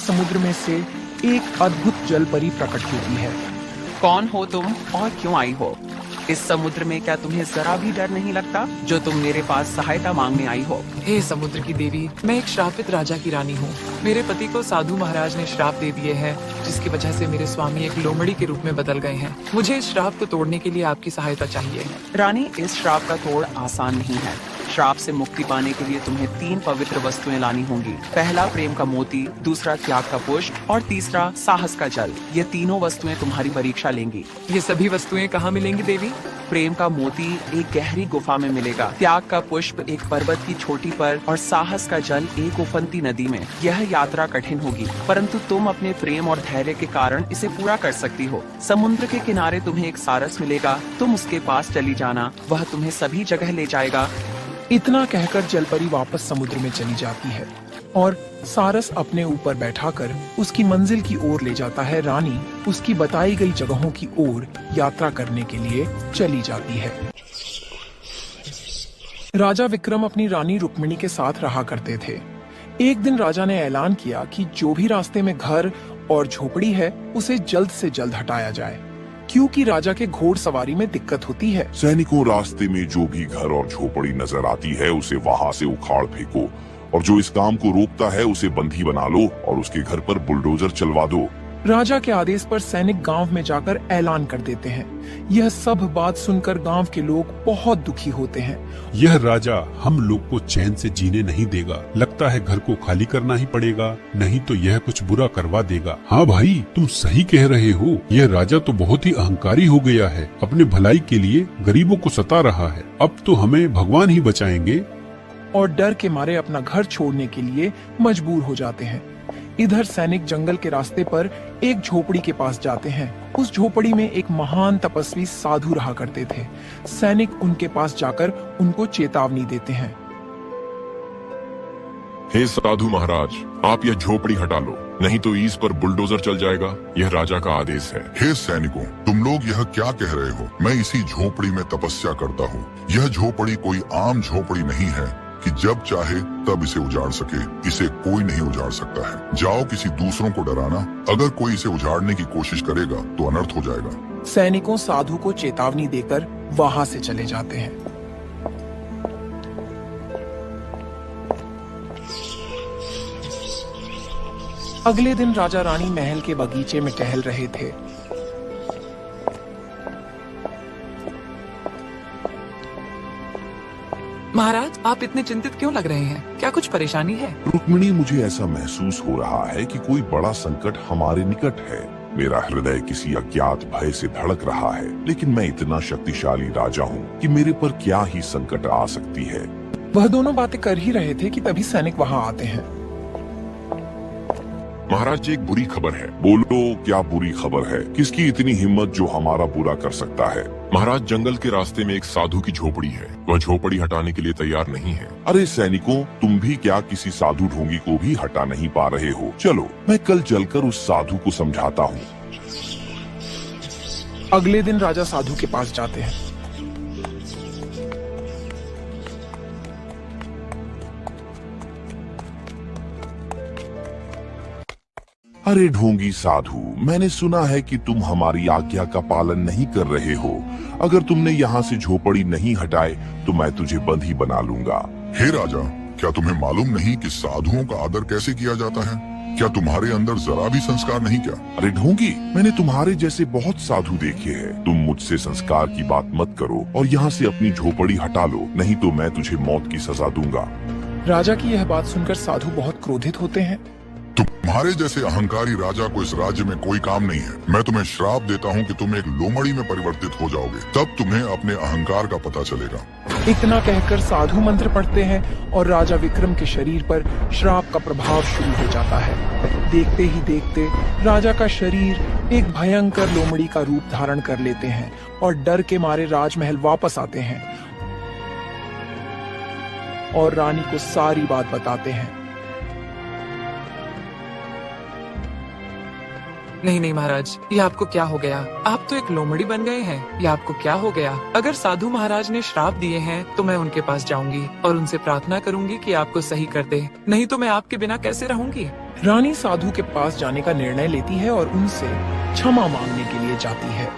अचानक समुद्र में से एक अद्भुत जल परी प्रकट होती है। कौन हो तुम और क्यों आई हो? इस समुद्र में क्या तुम्हें जरा भी डर नहीं लगता जो तुम मेरे पास सहायता मांगने आई हो? हे समुद्र की देवी, मैं एक श्रापित राजा की रानी हूँ। मेरे पति को साधु महाराज ने श्राप दे दिए हैं, जिसकी वजह से मेरे स्वामी एक लोमड़ी के रूप में बदल गए हैं। मुझे इस श्राप को तोड़ने के लिए आपकी सहायता चाहिए। रानी, इस श्राप का तोड़ आसान नहीं है। श्राप से मुक्ति पाने के लिए तुम्हें 3 पवित्र वस्तुएं लानी होंगी। पहला प्रेम का मोती, दूसरा त्याग का पुष्प और तीसरा साहस का जल। ये तीनों वस्तुएं तुम्हारी परीक्षा लेंगी। ये सभी वस्तुएं कहाँ मिलेंगी देवी? प्रेम का मोती एक गहरी गुफा में मिलेगा, त्याग का पुष्प एक पर्वत की चोटी पर और साहस का जल एक उफनती नदी में। यह यात्रा कठिन होगी, परंतु तुम अपने प्रेम और धैर्य के कारण इसे पूरा कर सकती हो। समुद्र के किनारे तुम्हें एक सारस मिलेगा, तुम उसके पास चली जाना, वह तुम्हें सभी जगह ले जाएगा। इतना कहकर जलपरी वापस समुद्र में चली जाती है और सारस अपने ऊपर बैठाकर उसकी मंजिल की ओर ले जाता है। रानी उसकी बताई गई जगहों की ओर यात्रा करने के लिए चली जाती है। राजा विक्रम अपनी रानी रुक्मिणी के साथ रहा करते थे। एक दिन राजा ने ऐलान किया कि जो भी रास्ते में घर और झोपड़ी है उसे जल्द से जल्द हटाया जाए, क्योंकि राजा के घोड़सवारी में दिक्कत होती है। सैनिकों, रास्ते में जो भी घर और झोपड़ी नजर आती है उसे वहाँ से उखाड़ फेंको, और जो इस काम को रोकता है उसे बंदी बना लो और उसके घर पर बुलडोजर चलवा दो। राजा के आदेश पर सैनिक गांव में जाकर ऐलान कर देते हैं। यह सब बात सुनकर गांव के लोग बहुत दुखी होते हैं। यह राजा हम लोग को चैन से जीने नहीं देगा। लगता है घर को खाली करना ही पड़ेगा, नहीं तो यह कुछ बुरा करवा देगा। हाँ भाई, तुम सही कह रहे हो। यह राजा तो बहुत ही अहंकारी हो गया है। अपने भलाई के लिए गरीबों को सता रहा है। अब तो हमें भगवान ही बचाएंगे। और डर के मारे अपना घर छोड़ने के लिए मजबूर हो जाते हैं। इधर सैनिक जंगल के रास्ते पर एक झोपड़ी के पास जाते हैं। उस झोपड़ी में एक महान तपस्वी साधु रहा करते थे। सैनिक उनके पास जाकर उनको चेतावनी देते हैं। हे साधु महाराज, आप यह झोपड़ी हटा लो, नहीं तो ईस पर बुलडोजर चल जाएगा। यह राजा का आदेश है। हे सैनिकों, तुम लोग यह क्या कह रहे हो? मैं इसी झोपड़ी में तपस्या करता हूँ। यह झोपड़ी कोई आम झोपड़ी नहीं है कि जब चाहे तब इसे उजाड़ सके। इसे कोई नहीं उजाड़ सकता है। जाओ किसी दूसरों को डराना। अगर कोई इसे उजाड़ने की कोशिश करेगा तो अनर्थ हो जाएगा। सैनिकों साधु को चेतावनी देकर वहाँ से चले जाते हैं। अगले दिन राजा रानी महल के बगीचे में टहल रहे थे। महाराज, आप इतने चिंतित क्यों लग रहे हैं? क्या कुछ परेशानी है? रुक्मिणी, मुझे ऐसा महसूस हो रहा है कि कोई बड़ा संकट हमारे निकट है। मेरा हृदय किसी अज्ञात भय से धड़क रहा है, लेकिन मैं इतना शक्तिशाली राजा हूँ कि मेरे पर क्या ही संकट आ सकती है। वह दोनों बातें कर ही रहे थे कि तभी सैनिक वहाँ आते हैं। महाराज जी, एक बुरी खबर है। बोलो, क्या बुरी खबर है? किसकी इतनी हिम्मत जो हमारा बुरा कर सकता है? महाराज, जंगल के रास्ते में एक साधु की झोपड़ी है। वह झोपड़ी हटाने के लिए तैयार नहीं है। अरे सैनिकों, तुम भी क्या किसी साधु ढोंगी को भी हटा नहीं पा रहे हो? चलो, मैं कल चलकर उस साधु को समझाता हूँ। अगले दिन राजा साधु के पास जाते हैं। अरे ढोंगी साधु, मैंने सुना है कि तुम हमारी आज्ञा का पालन नहीं कर रहे हो। अगर तुमने यहाँ से झोपड़ी नहीं हटाए तो मैं तुझे बंदी बना लूंगा। हे राजा, क्या तुम्हें मालूम नहीं कि साधुओं का आदर कैसे किया जाता है? क्या तुम्हारे अंदर जरा भी संस्कार नहीं क्या? अरे ढोंगी, मैंने तुम्हारे जैसे बहुत साधु देखे हैं। तुम मुझसे संस्कार की बात मत करो और यहाँ से अपनी झोपड़ी हटा लो, नहीं तो मैं तुझे मौत की सजा दूंगा। राजा की यह बात सुनकर साधु बहुत क्रोधित होते हैं। तुम्हारे जैसे अहंकारी राजा को इस राज्य में कोई काम नहीं है। मैं तुम्हें श्राप देता हूँ कि तुम एक लोमड़ी में परिवर्तित हो जाओगे, तब तुम्हें अपने अहंकार का पता चलेगा। इतना कहकर साधु मंत्र पढ़ते हैं और राजा विक्रम के शरीर पर श्राप का प्रभाव शुरू हो जाता है। देखते ही देखते राजा का शरीर एक भयंकर लोमड़ी का रूप धारण कर लेते हैं और डर के मारे राजमहल वापस आते हैं और रानी को सारी बात बताते हैं। नहीं नहीं महाराज, ये आपको क्या हो गया? आप तो एक लोमड़ी बन गए हैं। ये आपको क्या हो गया? अगर साधु महाराज ने श्राप दिए हैं तो मैं उनके पास जाऊंगी और उनसे प्रार्थना करूंगी कि आपको सही कर दे, नहीं तो मैं आपके बिना कैसे रहूंगी। रानी साधु के पास जाने का निर्णय लेती है और उनसे क्षमा मांगने के लिए जाती है।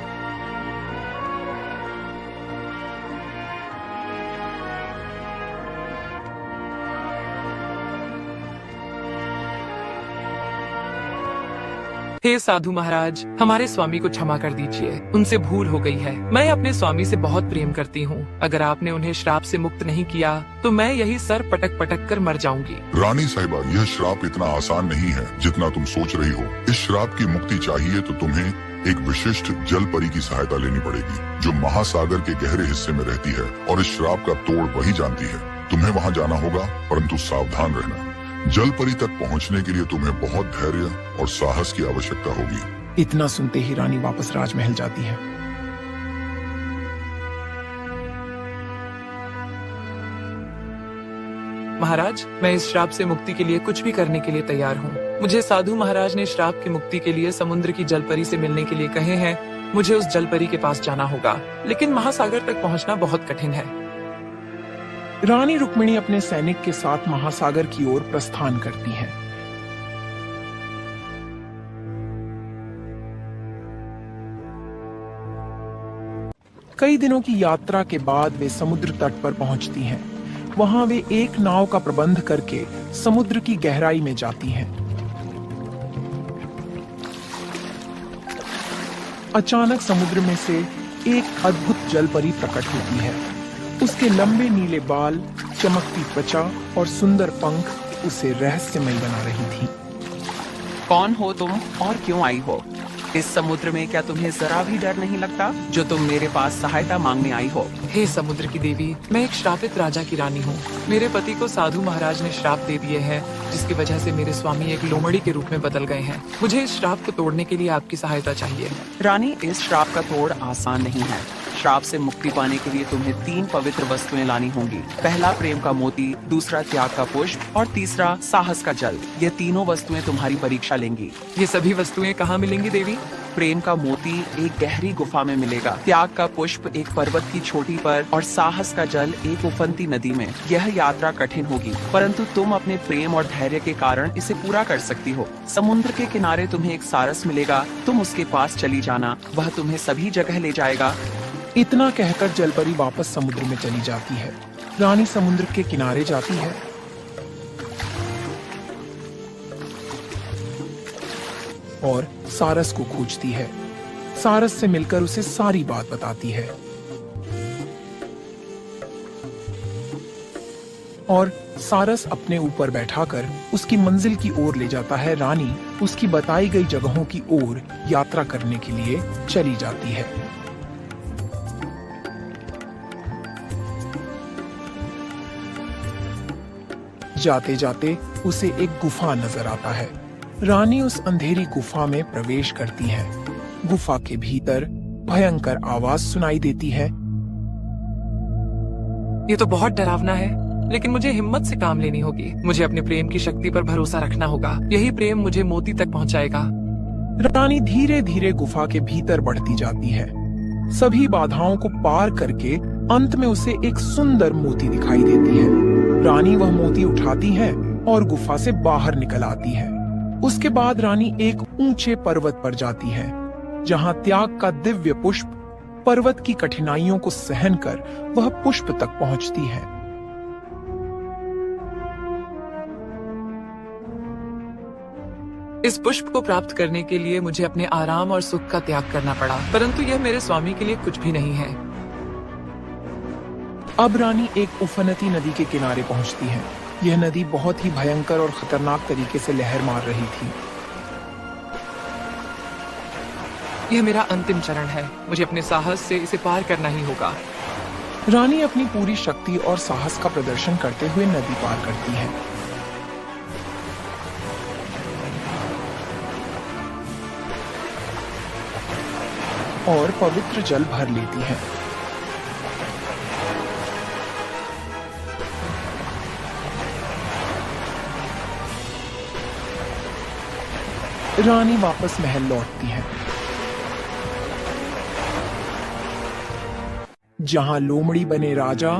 हे साधु महाराज, हमारे स्वामी को क्षमा कर दीजिए, उनसे भूल हो गई है। मैं अपने स्वामी से बहुत प्रेम करती हूँ। अगर आपने उन्हें श्राप से मुक्त नहीं किया तो मैं यही सर पटक पटक कर मर जाऊंगी। रानी साहिबा, यह श्राप इतना आसान नहीं है जितना तुम सोच रही हो। इस श्राप की मुक्ति चाहिए तो तुम्हें एक विशिष्ट जल परी की सहायता लेनी पड़ेगी, जो महासागर के गहरे हिस्से में रहती है और इस श्राप का तोड़ वही जानती है। तुम्हें वहाँ जाना होगा, परंतु सावधान रहना। जल परी तक पहुँचने के लिए तुम्हें बहुत धैर्य और साहस की आवश्यकता होगी। इतना सुनते ही रानी वापस राजमहल जाती है। महाराज, मैं इस श्राप से मुक्ति के लिए कुछ भी करने के लिए तैयार हूँ। मुझे साधु महाराज ने श्राप की मुक्ति के लिए समुद्र की जलपरी से मिलने के लिए कहे हैं। मुझे उस जलपरी के पास जाना होगा, लेकिन महासागर तक पहुँचना बहुत कठिन है। रानी रुक्मिणी अपने सैनिक के साथ महासागर की ओर प्रस्थान करती है। कई दिनों की यात्रा के बाद वे समुद्र तट पर पहुंचती हैं। वहां वे एक नाव का प्रबंध करके समुद्र की गहराई में जाती हैं। अचानक समुद्र में से एक अद्भुत जलपरी प्रकट होती है। उसके लंबे नीले बाल, चमकती त्वचा और सुंदर पंख उसे रहस्यमय बना रही थी। कौन हो तुम और क्यों आई हो? इस समुद्र में क्या तुम्हें जरा भी डर नहीं लगता जो तुम मेरे पास सहायता मांगने आई हो? हे समुद्र की देवी, मैं एक श्रापित राजा की रानी हूँ। मेरे पति को साधु महाराज ने श्राप दे दिए हैं, जिसकी वजह से मेरे स्वामी एक लोमड़ी के रूप में बदल गए हैं। मुझे इस श्राप को तोड़ने के लिए आपकी सहायता चाहिए। रानी, इस श्राप का तोड़ आसान नहीं है। श्राप से मुक्ति पाने के लिए तुम्हें 3 पवित्र वस्तुएं लानी होंगी। पहला प्रेम का मोती, दूसरा त्याग का पुष्प और तीसरा साहस का जल। ये तीनों वस्तुएं तुम्हारी परीक्षा लेंगी। ये सभी वस्तुएं कहाँ मिलेंगी देवी? प्रेम का मोती एक गहरी गुफा में मिलेगा, त्याग का पुष्प एक पर्वत की चोटी पर और साहस का जल एक उफनती नदी में। यह यात्रा कठिन होगी, परंतु तुम अपने प्रेम और धैर्य के कारण इसे पूरा कर सकती हो। समुद्र के किनारे तुम्हें एक सारस मिलेगा, तुम उसके पास चली जाना, वह तुम्हें सभी जगह ले जाएगा। इतना कहकर जलपरी वापस समुद्र में चली जाती है। रानी समुद्र के किनारे जाती है और सारस को खोजती है। सारस से मिलकर उसे सारी बात बताती है और सारस अपने ऊपर बैठाकर उसकी मंजिल की ओर ले जाता है। रानी उसकी बताई गई जगहों की ओर यात्रा करने के लिए चली जाती है। जाते जाते उसे एक गुफा नजर आता है। रानी उस अंधेरी गुफा में प्रवेश करती है। गुफा के भीतर भयंकर आवाज सुनाई देती है। ये तो बहुत डरावना है, लेकिन मुझे हिम्मत से काम लेनी होगी। मुझे अपने प्रेम की शक्ति पर भरोसा रखना होगा। यही प्रेम मुझे मोती तक पहुंचाएगा। रानी धीरे धीरे गुफा के भीतर बढ़ती जाती है। सभी बाधाओं को पार करके अंत में उसे एक सुंदर मोती दिखाई देती है। रानी वह मोती उठाती है और गुफा से बाहर निकल आती है। उसके बाद रानी एक ऊंचे पर्वत पर जाती है, जहां त्याग का दिव्य पुष्प पर्वत की कठिनाइयों को सहन कर वह पुष्प तक पहुंचती है। इस पुष्प को प्राप्त करने के लिए मुझे अपने आराम और सुख का त्याग करना पड़ा, परंतु यह मेरे स्वामी के लिए कुछ भी नहीं है। अब रानी एक उफनती नदी के किनारे पहुंचती है। यह नदी बहुत ही भयंकर और खतरनाक तरीके से लहर मार रही थी। यह मेरा अंतिम चरण है। मुझे अपने साहस से इसे पार करना ही होगा। रानी अपनी पूरी शक्ति और साहस का प्रदर्शन करते हुए नदी पार करती है। और पवित्र जल भर लेती है। रानी वापस महल लौटती है, जहां लोमड़ी बने राजा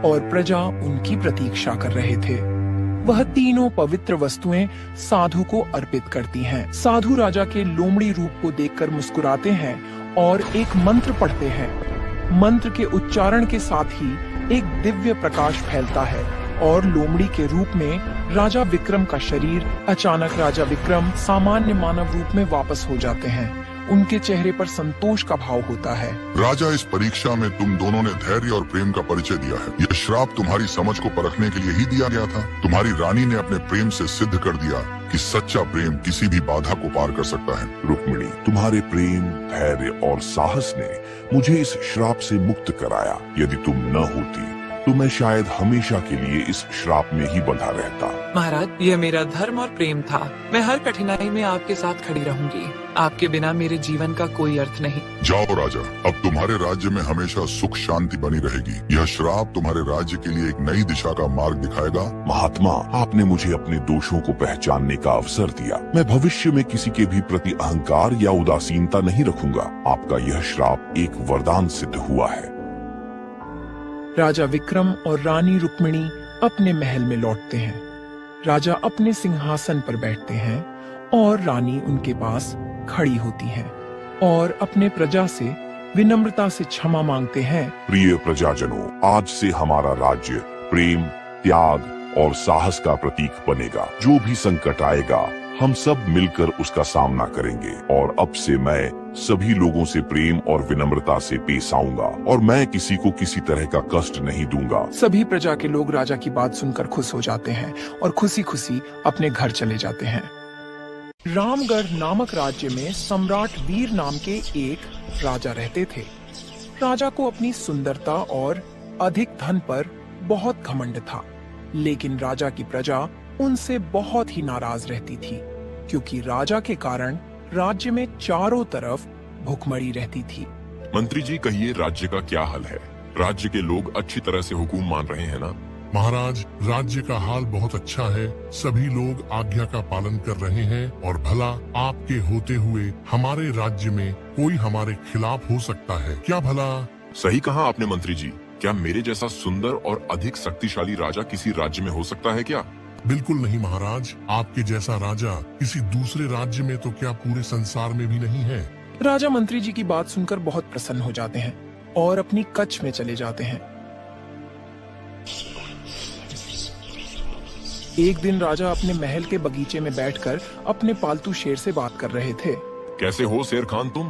और प्रजा उनकी प्रतीक्षा कर रहे थे। वह तीनों पवित्र वस्तुएं साधु को अर्पित करती हैं। साधु राजा के लोमड़ी रूप को देखकर मुस्कुराते हैं और एक मंत्र पढ़ते हैं। मंत्र के उच्चारण के साथ ही एक दिव्य प्रकाश फैलता है और लोमड़ी के रूप में राजा विक्रम का शरीर अचानक राजा विक्रम सामान्य मानव रूप में वापस हो जाते हैं। उनके चेहरे पर संतोष का भाव होता है। राजा, इस परीक्षा में तुम दोनों ने धैर्य और प्रेम का परिचय दिया है। यह श्राप तुम्हारी समझ को परखने के लिए ही दिया गया था। तुम्हारी रानी ने अपने प्रेम से सिद्ध कर दिया कि सच्चा प्रेम किसी भी बाधा को पार कर सकता है। रुक्मिणी, तुम्हारे प्रेम, धैर्य और साहस ने मुझे इस श्राप से मुक्त कराया। यदि तुम न होती तो मैं शायद हमेशा के लिए इस श्राप में ही बंधा रहता। महाराज, यह मेरा धर्म और प्रेम था। मैं हर कठिनाई में आपके साथ खड़ी रहूंगी। आपके बिना मेरे जीवन का कोई अर्थ नहीं। जाओ राजा, अब तुम्हारे राज्य में हमेशा सुख शांति बनी रहेगी। यह श्राप तुम्हारे राज्य के लिए एक नई दिशा का मार्ग दिखाएगा। महात्मा, आपने मुझे अपने दोषों को पहचानने का अवसर दिया। मैं भविष्य में किसी के भी प्रति अहंकार या उदासीनता नहीं रखूंगा। आपका यह श्राप एक वरदान सिद्ध हुआ है। राजा विक्रम और रानी रुक्मिणी अपने महल में लौटते हैं। राजा अपने सिंहासन पर बैठते हैं और रानी उनके पास खड़ी होती है और अपने प्रजा से विनम्रता से क्षमा मांगते हैं। प्रिय प्रजाजनों, आज से हमारा राज्य प्रेम, त्याग और साहस का प्रतीक बनेगा। जो भी संकट आएगा हम सब मिलकर उसका सामना करेंगे और अब से मैं सभी लोगों से प्रेम और विनम्रता से पेश आऊंगा और मैं किसी को किसी तरह का कष्ट नहीं दूंगा। सभी प्रजा के लोग राजा की बात सुनकर खुश हो जाते हैं और खुशी खुशी अपने घर चले जाते हैं। रामगढ़ नामक राज्य में सम्राट वीर नाम के एक राजा रहते थे। राजा को अपनी सुंदरता और अधिक धन पर बहुत घमंड था, लेकिन राजा की प्रजा उनसे बहुत ही नाराज रहती थी क्योंकि राजा के कारण राज्य में चारों तरफ भुखमरी रहती थी। मंत्री जी, कहिए राज्य का क्या हाल है? राज्य के लोग अच्छी तरह से हुकूम मान रहे हैं ना? महाराज, राज्य का हाल बहुत अच्छा है। सभी लोग आज्ञा का पालन कर रहे हैं और भला आपके होते हुए हमारे राज्य में कोई हमारे खिलाफ हो सकता है क्या? भला सही कहा आपने मंत्री जी। क्या मेरे जैसा सुंदर और अधिक शक्तिशाली राजा किसी राज्य में हो सकता है क्या? बिल्कुल नहीं महाराज। आपके जैसा राजा किसी दूसरे राज्य में तो क्या पूरे संसार में भी नहीं है। राजा मंत्री जी की बात सुनकर बहुत प्रसन्न हो जाते हैं और अपनी कच्छ में चले जाते हैं। एक दिन राजा अपने महल के बगीचे में बैठकर अपने पालतू शेर से बात कर रहे थे। कैसे हो शेर खान तुम?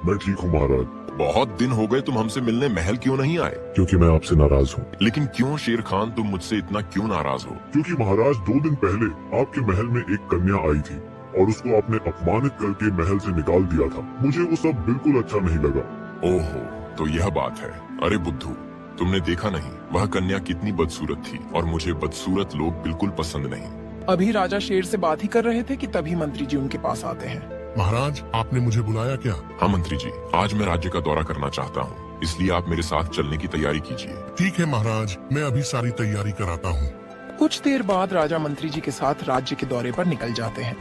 मैं ठीक हूँ महाराज। बहुत दिन हो गए, तुम हमसे मिलने महल क्यों नहीं आए? क्योंकि मैं आपसे नाराज हूँ। लेकिन क्यों शेर खान, तुम मुझसे इतना क्यों नाराज हो? क्योंकि महाराज 2 दिन पहले आपके महल में एक कन्या आई थी और उसको आपने अपमानित करके महल से निकाल दिया था। मुझे वो सब बिल्कुल अच्छा नहीं लगा। ओहो, तो यह बात है। अरे बुद्धू, तुमने देखा नहीं वह कन्या कितनी बदसूरत थी और मुझे बदसूरत लोग बिल्कुल पसंद नहीं। अभी राजा शेर से बात ही कर रहे थे कि तभी मंत्री जी उनके पास आते हैं। महाराज, आपने मुझे बुलाया क्या? हाँ मंत्री जी, आज मैं राज्य का दौरा करना चाहता हूँ, इसलिए आप मेरे साथ चलने की तैयारी कीजिए। ठीक है महाराज, मैं अभी सारी तैयारी कराता हूँ। कुछ देर बाद राजा मंत्री जी के साथ राज्य के दौरे पर निकल जाते हैं।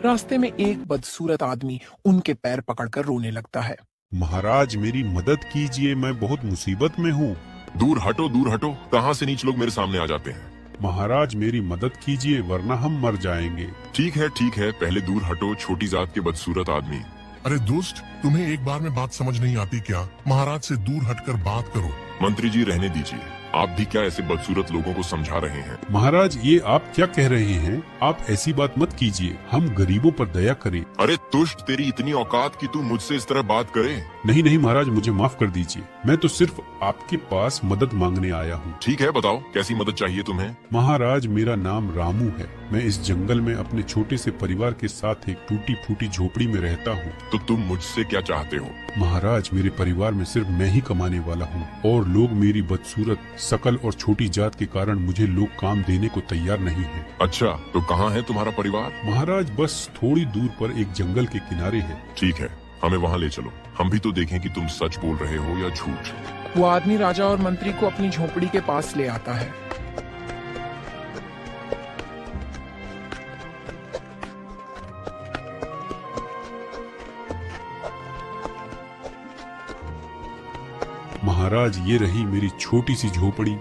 रास्ते में एक बदसूरत आदमी उनके पैर पकड़कर रोने लगता है। महाराज, मेरी मदद कीजिए, मैं बहुत मुसीबत में हूँ। दूर हटो, दूर हटो। कहाँ से नीच लोग मेरे सामने आ जाते हैं? महाराज, मेरी मदद कीजिए वरना हम मर जाएंगे। ठीक है, पहले दूर हटो, छोटी जात के बदसूरत आदमी। अरे दोस्त, तुम्हें एक बार में बात समझ नहीं आती क्या? महाराज से दूर हटकर बात करो। मंत्री जी रहने दीजिए, आप भी क्या ऐसे बदसूरत लोगों को समझा रहे हैं? महाराज, ये आप क्या कह रहे हैं? आप ऐसी बात मत कीजिए, हम गरीबों पर दया करें। अरे तुष्ट, तेरी इतनी औकात कि तू मुझसे इस तरह बात करे? नहीं नहीं महाराज, मुझे माफ कर दीजिए। मैं तो सिर्फ आपके पास मदद मांगने आया हूँ। ठीक है, बताओ कैसी मदद चाहिए तुम्हें? महाराज, मेरा नाम रामू है। मैं इस जंगल में अपने छोटे से परिवार के साथ एक टूटी फूटी झोपड़ी में रहता हूँ। तो तुम मुझसे क्या चाहते हो? महाराज, मेरे परिवार में सिर्फ मैं ही कमाने वाला हूँ और लोग मेरी बदसूरत शकल और छोटी जात के कारण मुझे लोग काम देने को तैयार नहीं है। अच्छा, तो कहाँ है तुम्हारा परिवार? महाराज, बस थोड़ी दूर पर एक जंगल के किनारे है। ठीक है, हमें वहाँ ले चलो, हम भी तो देखें कि तुम सच बोल रहे हो या झूठ। वो आदमी राजा और मंत्री को अपनी झोपड़ी के पास ले आता है। महाराज, ये रही मेरी छोटी सी झोपड़ी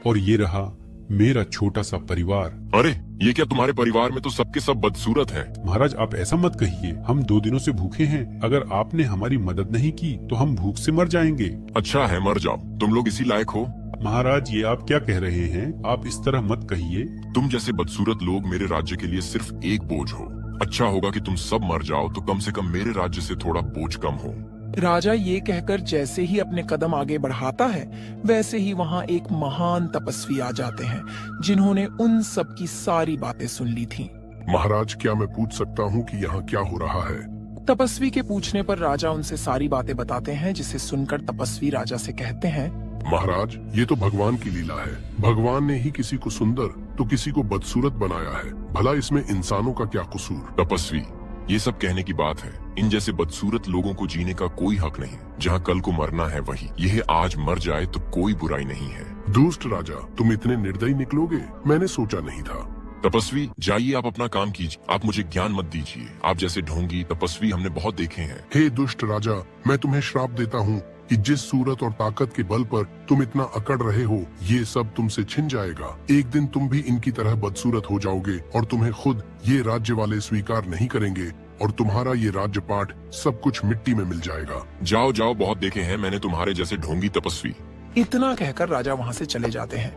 और ये रहा मेरा छोटा सा परिवार। अरे ये क्या, तुम्हारे परिवार में तो सबके सब बदसूरत हैं। महाराज, आप ऐसा मत कहिए, हम 2 दिनों से भूखे हैं। अगर आपने हमारी मदद नहीं की तो हम भूख से मर जाएंगे। अच्छा है, मर जाओ, तुम लोग इसी लायक हो। महाराज, ये आप क्या कह रहे हैं? आप इस तरह मत कहिए। तुम जैसे बदसूरत लोग मेरे राज्य के लिए सिर्फ एक बोझ हो। अच्छा होगा कि तुम सब मर जाओ तो कम से कम मेरे राज्य से थोड़ा बोझ कम हो। राजा ये कहकर जैसे ही अपने कदम आगे बढ़ाता है, वैसे ही वहाँ एक महान तपस्वी आ जाते हैं, जिन्होंने उन सब की सारी बातें सुन ली थीं। महाराज, क्या मैं पूछ सकता हूँ कि यहाँ क्या हो रहा है? तपस्वी के पूछने पर राजा उनसे सारी बातें बताते हैं, जिसे सुनकर तपस्वी राजा से कहते हैं, महाराज, ये तो भगवान की लीला है। भगवान ने ही किसी को सुंदर तो किसी को बदसूरत बनाया है। भला इसमें इंसानों का क्या कसूर? तपस्वी, ये सब कहने की बात है। इन जैसे बदसूरत लोगों को जीने का कोई हक नहीं। जहाँ कल को मरना है वही, यह आज मर जाए तो कोई बुराई नहीं है। दुष्ट राजा, तुम इतने निर्दयी निकलोगे, मैंने सोचा नहीं था। तपस्वी, जाइए आप अपना काम कीजिए, आप मुझे ज्ञान मत दीजिए। आप जैसे ढोंगी तपस्वी हमने बहुत देखे हैं। हे दुष्ट राजा, मैं तुम्हें श्राप देता हूँ कि जिस सूरत और ताकत के बल पर तुम इतना अकड़ रहे हो, ये सब तुमसे छिन जाएगा। एक दिन तुम भी इनकी तरह बदसूरत हो जाओगे और तुम्हें खुद ये राज्य वाले स्वीकार नहीं करेंगे और तुम्हारा ये राज्य पाठ सब कुछ मिट्टी में मिल जाएगा। जाओ जाओ, बहुत देखे हैं मैंने तुम्हारे जैसे ढोंगी तपस्वी। इतना कहकर राजा वहाँ से चले जाते हैं।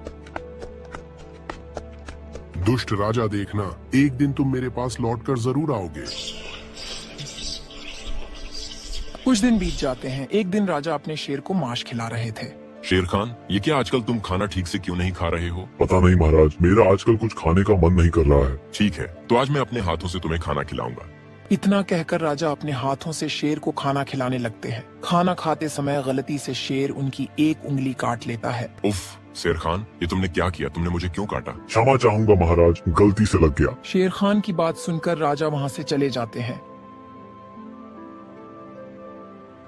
दुष्ट राजा, देखना, एक दिन तुम मेरे पास लौटकर जरूर आओगे। कुछ दिन बीत जाते हैं। एक दिन राजा अपने शेर को मांस खिला रहे थे। शेर खान, ये क्या आजकल तुम खाना ठीक से क्यों नहीं खा रहे हो? पता नहीं महाराज, मेरा आजकल कुछ खाने का मन नहीं कर रहा है। ठीक है, तो आज मैं अपने हाथों से तुम्हें खाना खिलाऊंगा। इतना कहकर राजा अपने हाथों से शेर को खाना खिलाने लगते हैं। खाना खाते समय गलती से शेर उनकी एक उंगली काट लेता है। उफ, शेर खान, ये तुमने क्या किया? तुमने मुझे क्यों काटा? क्षमा चाहूंगा महाराज, गलती से लग गया। शेर खान की बात सुनकर राजा वहाँ से चले जाते हैं।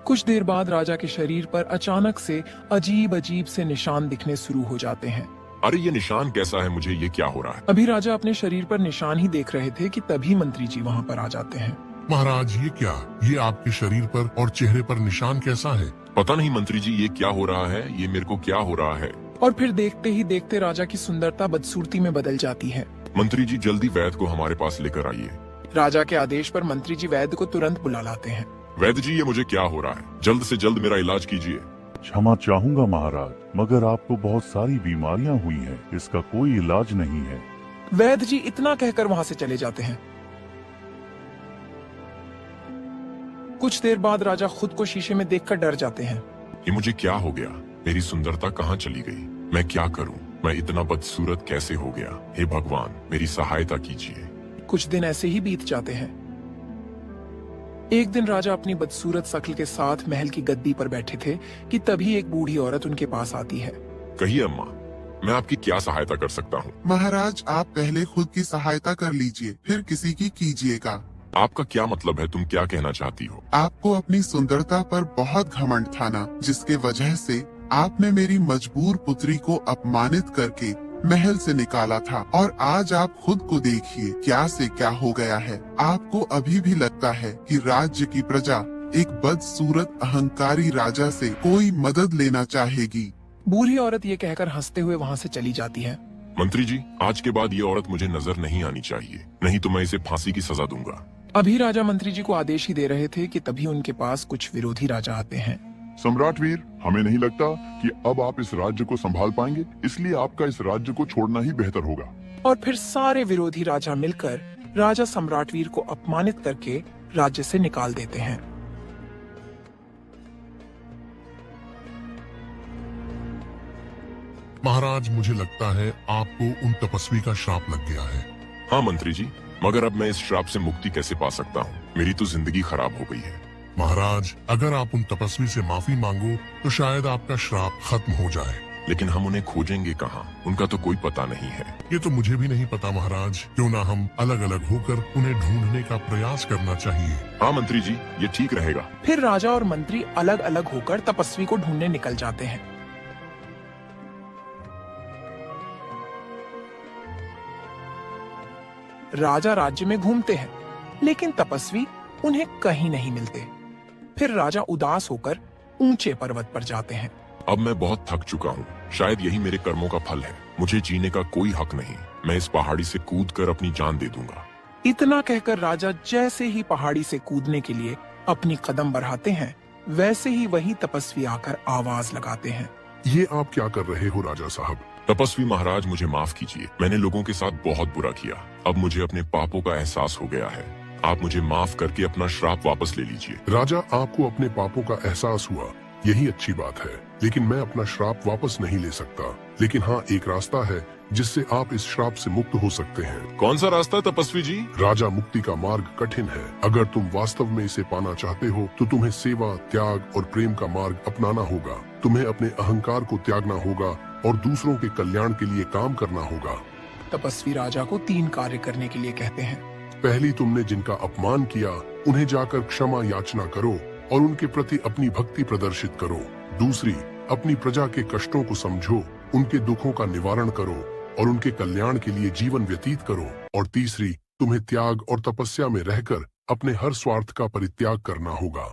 कुछ देर बाद राजा के शरीर पर अचानक से अजीब अजीब से निशान दिखने शुरू हो जाते हैं। अरे ये निशान कैसा है? मुझे ये क्या हो रहा है? अभी राजा अपने शरीर पर निशान ही देख रहे थे कि तभी मंत्री जी वहाँ पर आ जाते हैं। महाराज, ये क्या? ये आपके शरीर पर और चेहरे पर निशान कैसा है? पता नहीं मंत्री जी, ये क्या हो रहा है? ये मेरे को क्या हो रहा है? और फिर देखते ही देखते राजा की सुंदरता बदसूरती में बदल जाती है। मंत्री जी, जल्दी वैद्य को हमारे पास लेकर आइए। राजा के आदेश पर मंत्री जी वैद्य को तुरंत बुला लाते हैं। वैद्य जी, ये मुझे क्या हो रहा है? जल्द से जल्द मेरा इलाज कीजिए। क्षमा चाहूंगा महाराज, मगर आपको बहुत सारी बीमारियां हुई हैं, इसका कोई इलाज नहीं है। वैद्य जी इतना कहकर वहाँ से चले जाते हैं। कुछ देर बाद राजा खुद को शीशे में देखकर डर जाते हैं। ये मुझे क्या हो गया? मेरी सुंदरता कहाँ चली गई? मैं क्या करूं? मैं इतना बदसूरत कैसे हो गया? हे भगवान, मेरी सहायता कीजिए। कुछ दिन ऐसे ही बीत जाते हैं। एक दिन राजा अपनी बदसूरत शक्ल के साथ महल की गद्दी पर बैठे थे कि तभी एक बूढ़ी औरत उनके पास आती है। कहिए अम्मा, मैं आपकी क्या सहायता कर सकता हूँ? महाराज, आप पहले खुद की सहायता कर लीजिए, फिर किसी की कीजिएगा। आपका क्या मतलब है? तुम क्या कहना चाहती हो? आपको अपनी सुंदरता पर बहुत घमंड था ना, जिसके वजह से आपने मेरी मजबूर पुत्री को अपमानित करके महल से निकाला था, और आज आप खुद को देखिए क्या से क्या हो गया है। आपको अभी भी लगता है कि राज्य की प्रजा एक बदसूरत अहंकारी राजा से कोई मदद लेना चाहेगी। बूढ़ी औरत ये कहकर हंसते हुए वहाँ से चली जाती है। मंत्री जी, आज के बाद ये औरत मुझे नजर नहीं आनी चाहिए, नहीं तो मैं इसे फांसी की सजा दूंगा। अभी राजा मंत्री जी को आदेश ही दे रहे थे कि तभी उनके पास कुछ विरोधी राजा आते हैं। सम्राट वीर, हमें नहीं लगता कि अब आप इस राज्य को संभाल पाएंगे, इसलिए आपका इस राज्य को छोड़ना ही बेहतर होगा। और फिर सारे विरोधी राजा मिलकर राजा सम्राट वीर को अपमानित करके राज्य से निकाल देते हैं। महाराज, मुझे लगता है आपको उन तपस्वी का श्राप लग गया है। हाँ मंत्री जी, मगर अब मैं इस श्राप से मुक्ति कैसे पा सकता हूँ? मेरी तो जिंदगी खराब हो गई है। महाराज, अगर आप उन तपस्वी से माफी मांगो तो शायद आपका श्राप खत्म हो जाए। लेकिन हम उन्हें खोजेंगे कहाँ? उनका तो कोई पता नहीं है। ये तो मुझे भी नहीं पता महाराज, क्यों ना हम अलग अलग होकर उन्हें ढूंढने का प्रयास करना चाहिए। हाँ मंत्री जी, ये ठीक रहेगा। फिर राजा और मंत्री अलग अलग होकर तपस्वी को ढूंढने निकल जाते हैं। राजा राज्य में घूमते हैं, लेकिन तपस्वी उन्हें कहीं नहीं मिलते। फिर राजा उदास होकर ऊंचे पर्वत पर जाते हैं। अब मैं बहुत थक चुका हूँ। शायद यही मेरे कर्मों का फल है। मुझे जीने का कोई हक नहीं। मैं इस पहाड़ी से कूदकर अपनी जान दे दूंगा। इतना कहकर राजा जैसे ही पहाड़ी से कूदने के लिए अपनी कदम बढ़ाते हैं, वैसे ही वही तपस्वी आकर आवाज लगाते हैं। ये आप क्या कर रहे हो राजा साहब? तपस्वी महाराज, मुझे माफ कीजिए। मैंने लोगों के साथ बहुत बुरा किया। अब मुझे अपने पापों का एहसास हो गया है। आप मुझे माफ करके अपना श्राप वापस ले लीजिए। राजा, आपको अपने पापों का एहसास हुआ, यही अच्छी बात है। लेकिन मैं अपना श्राप वापस नहीं ले सकता। लेकिन हाँ, एक रास्ता है जिससे आप इस श्राप से मुक्त हो सकते हैं। कौन सा रास्ता तपस्वी जी? राजा, मुक्ति का मार्ग कठिन है। अगर तुम वास्तव में इसे पाना चाहते हो तो तुम्हें सेवा, त्याग और प्रेम का मार्ग अपनाना होगा। तुम्हें अपने अहंकार को त्यागना होगा और दूसरों के कल्याण के लिए काम करना होगा। तपस्वी राजा को 3 कार्य करने के लिए कहते हैं। पहली, तुमने जिनका अपमान किया उन्हें जाकर क्षमा याचना करो और उनके प्रति अपनी भक्ति प्रदर्शित करो। दूसरी, अपनी प्रजा के कष्टों को समझो, उनके दुखों का निवारण करो और उनके कल्याण के लिए जीवन व्यतीत करो। और तीसरी, तुम्हें त्याग और तपस्या में रहकर अपने हर स्वार्थ का परित्याग करना होगा।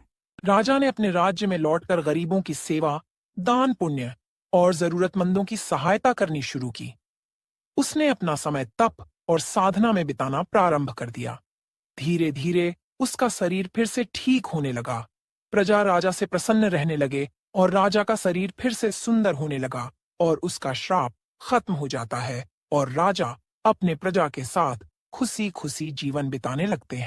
राजा ने अपने राज्य में लौटकर गरीबों की सेवा, दान पुण्य और जरूरतमंदों की सहायता करनी शुरू की। उसने अपना समय तप और साधना में बिताना प्रारंभ कर दिया। धीरे धीरे उसका शरीर फिर से ठीक होने लगा। प्रजा राजा से प्रसन्न रहने लगे और राजा का शरीर फिर से सुंदर होने लगा और उसका श्राप खत्म हो जाता है और राजा अपने प्रजा के साथ खुशी खुशी जीवन बिताने लगते हैं।